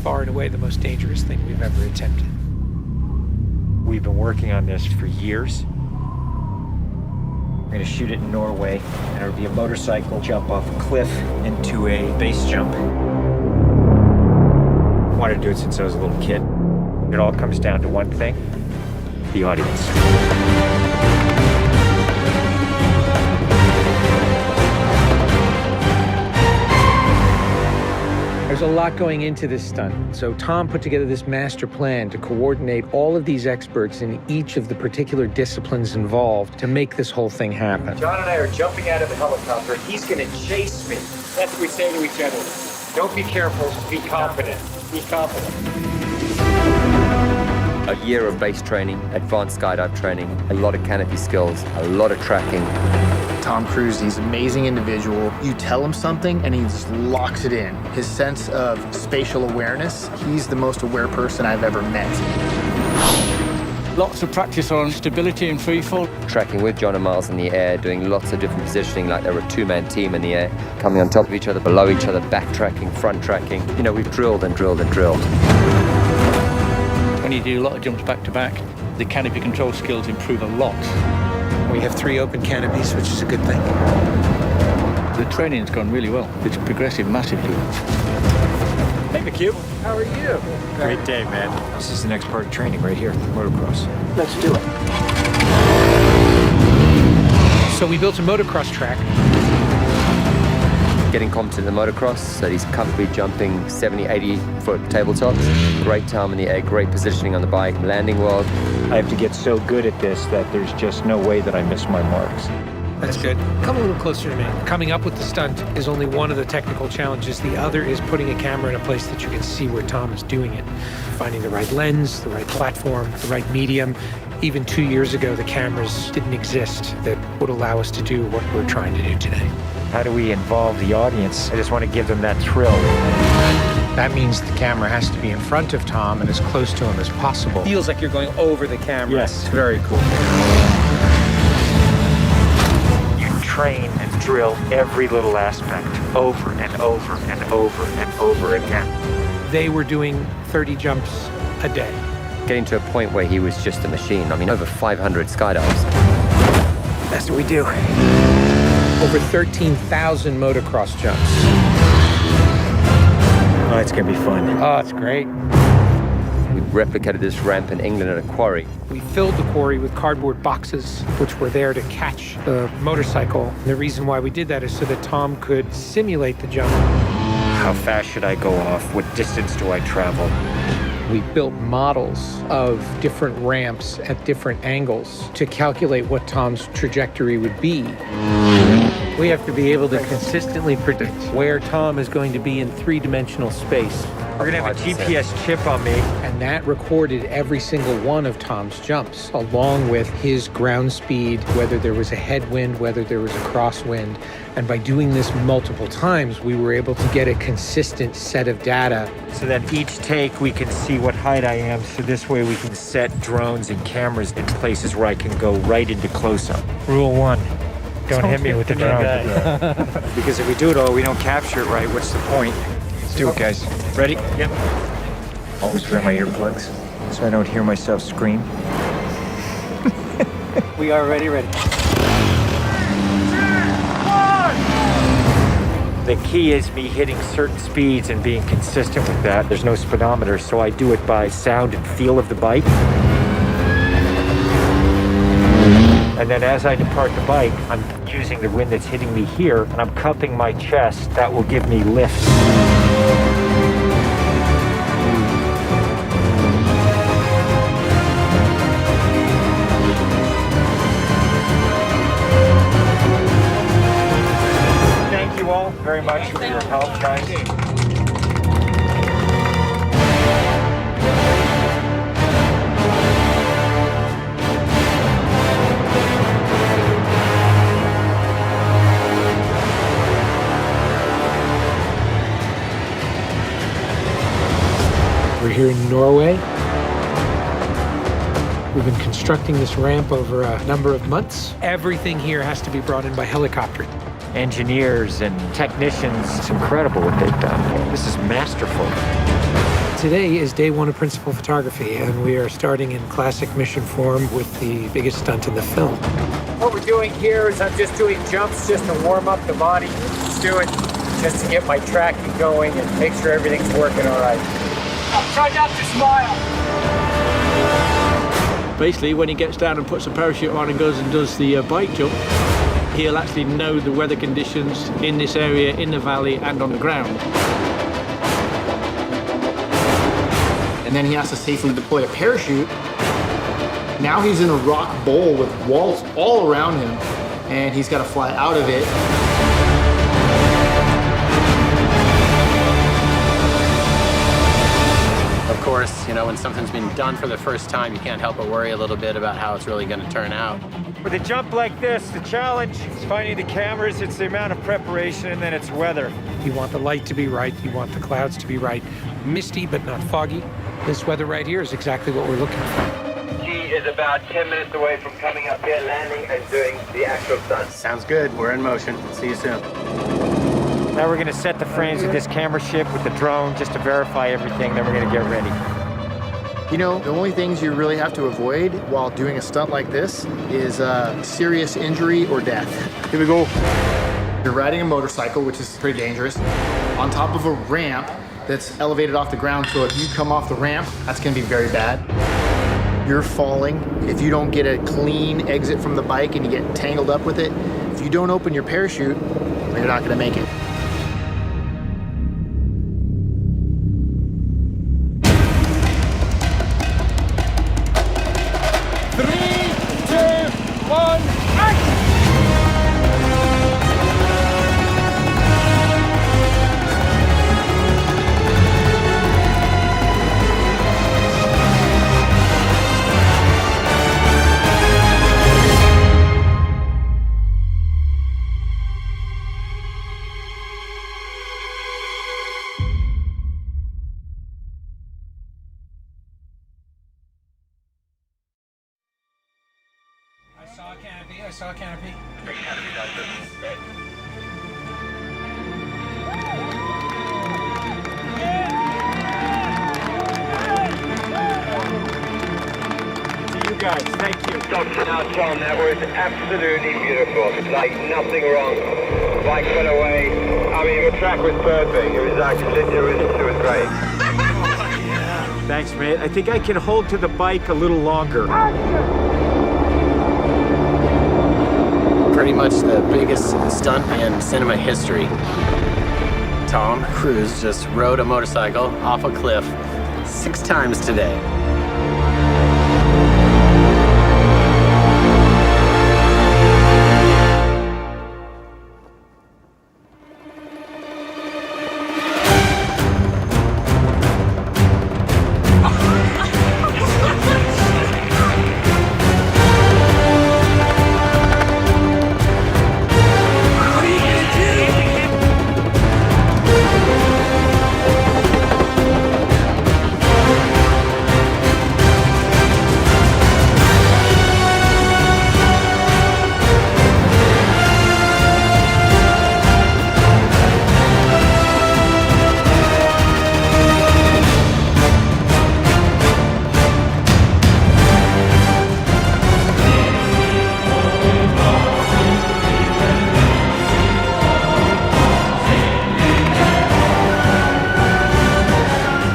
far and away the most dangerous thing we've ever attempted. We've been working on this for years. We're gonna shoot it in Norway, and it'll be a motorcycle jump off a cliff into a base jump. I wanted to do it since I was a little kid. It all comes down to one thing: the audience. There's a lot going into this stunt. So Tom put together this master plan to coordinate all of these experts in each of the particular disciplines involved to make this whole thing happen. John and I are jumping out of the helicopter, and he's gonna chase me. That's what we say to each other. Don't be careful, be confident. Be confident. A year of base training, advanced skydive training, a lot of canopy skills, a lot of tracking. Tom Cruise, he's an amazing individual. You tell him something and he just locks it in. His sense of spatial awareness, he's the most aware person I've ever met. Lots of practice on stability and freefall. Tracking with John and Miles in the air, doing lots of different positioning like they were a two-man team in the air, coming on top of each other, below each other, backtracking, front tracking. You know, we've drilled and drilled and drilled. When you do a lot of jumps back to back, the canopy control skills improve a lot. We have 3 open canopies, which is a good thing. The training's gone really well. It's progressive massively. Hey, McHugh. How are you? Great day, man. This is the next part of training right here, motocross. Let's do it. So we built a motocross track. Getting competent in the motocross, so he's comfortably jumping 70, 80-foot tabletops. Great time in the air, great positioning on the bike, landing well. I have to get so good at this that there's just no way that I miss my marks. That's good. Come a little closer to me. Coming up with the stunt is only one of the technical challenges. The other is putting a camera in a place that you can see where Tom is doing it. Finding the right lens, the right platform, the right medium. Even 2 years ago, the cameras didn't exist that would allow us to do what we're trying to do today. How do we involve the audience? I just want to give them that thrill. That means the camera has to be in front of Tom and as close to him as possible. Feels like you're going over the camera. Yes, it's very cool. You train and drill every little aspect over and over and over and over again. They were doing 30 jumps a day. Getting to a point where he was just a machine. I mean, over 500 skydives. That's what we do. Over 13,000 motocross jumps. Oh, it's gonna be fun. Oh, it's great. We replicated this ramp in England at a quarry. We filled the quarry with cardboard boxes, which were there to catch the motorcycle. And the reason why we did that is so that Tom could simulate the jump. How fast should I go off? What distance do I travel? We built models of different ramps at different angles to calculate what Tom's trajectory would be. We have to be able to consistently predict where Tom is going to be in 3-dimensional space. We're gonna have a GPS chip on me. And that recorded every single one of Tom's jumps, along with his ground speed, whether there was a headwind, whether there was a crosswind. And by doing this multiple times, we were able to get a consistent set of data. So that each take we can see what height I am, so this way we can set drones and cameras in places where I can go right into close-up. Rule 1, don't hit me with the drone. Because if we do it all, we don't capture it right, what's the point? Let's do it, guys. Ready? Yep. Always wear my earplugs so I don't hear myself scream. We are ready. The key is me hitting certain speeds and being consistent with that. There's no speedometer, so I do it by sound and feel of the bike. And then as I depart the bike, I'm using the wind that's hitting me here, and I'm cupping my chest. That will give me lift. Thank you all very much for your help, guys. We're here in Norway. We've been constructing this ramp over a number of months. Everything here has to be brought in by helicopter. Engineers and technicians, it's incredible what they've done. This is masterful. Today is day one of principal photography, and we are starting in classic mission form with the biggest stunt in the film. What we're doing here is I'm just doing jumps just to warm up the body. Just do it just to get my tracking going and make sure everything's working all right. Try not to smile. Basically, when he gets down and puts a parachute on and goes and does the bike jump, he'll actually know the weather conditions in this area, in the valley, and on the ground. And then he has to safely deploy a parachute. Now he's in a rock bowl with walls all around him, and he's got to fly out of it. Of course, you know, when something's been done for the first time, you can't help but worry a little bit about how it's really going to turn out. With a jump like this, the challenge is finding the cameras, it's the amount of preparation, and then it's weather. You want the light to be right, you want the clouds to be right. Misty, but not foggy. This weather right here is exactly what we're looking for. He is about 10 minutes away from coming up here, landing, and doing the actual stunt. Sounds good. We're in motion. See you soon. Now we're gonna set the frames with this camera ship with the drone just to verify everything, then we're gonna get ready. You know, the only things you really have to avoid while doing a stunt like this is serious injury or death. Here we go. You're riding a motorcycle, which is pretty dangerous, on top of a ramp that's elevated off the ground, so if you come off the ramp, that's gonna be very bad. You're falling. If you don't get a clean exit from the bike and you get tangled up with it, if you don't open your parachute, you're not gonna make it. I saw a canopy. To you guys, thank you. Dr. Now, Tom, that was absolutely beautiful. Like nothing wrong. Bike went away. I mean, the track was perfect. It was actually, it was great. Thanks, mate. I think I can hold to the bike a little longer. Pretty much the biggest stunt in cinema history. Tom Cruise just rode a motorcycle off a cliff 6 times today.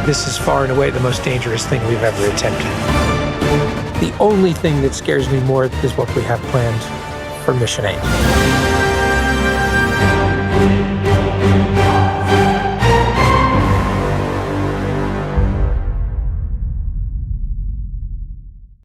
This is far and away the most dangerous thing we've ever attempted. The only thing that scares me more is what we have planned for Mission 8.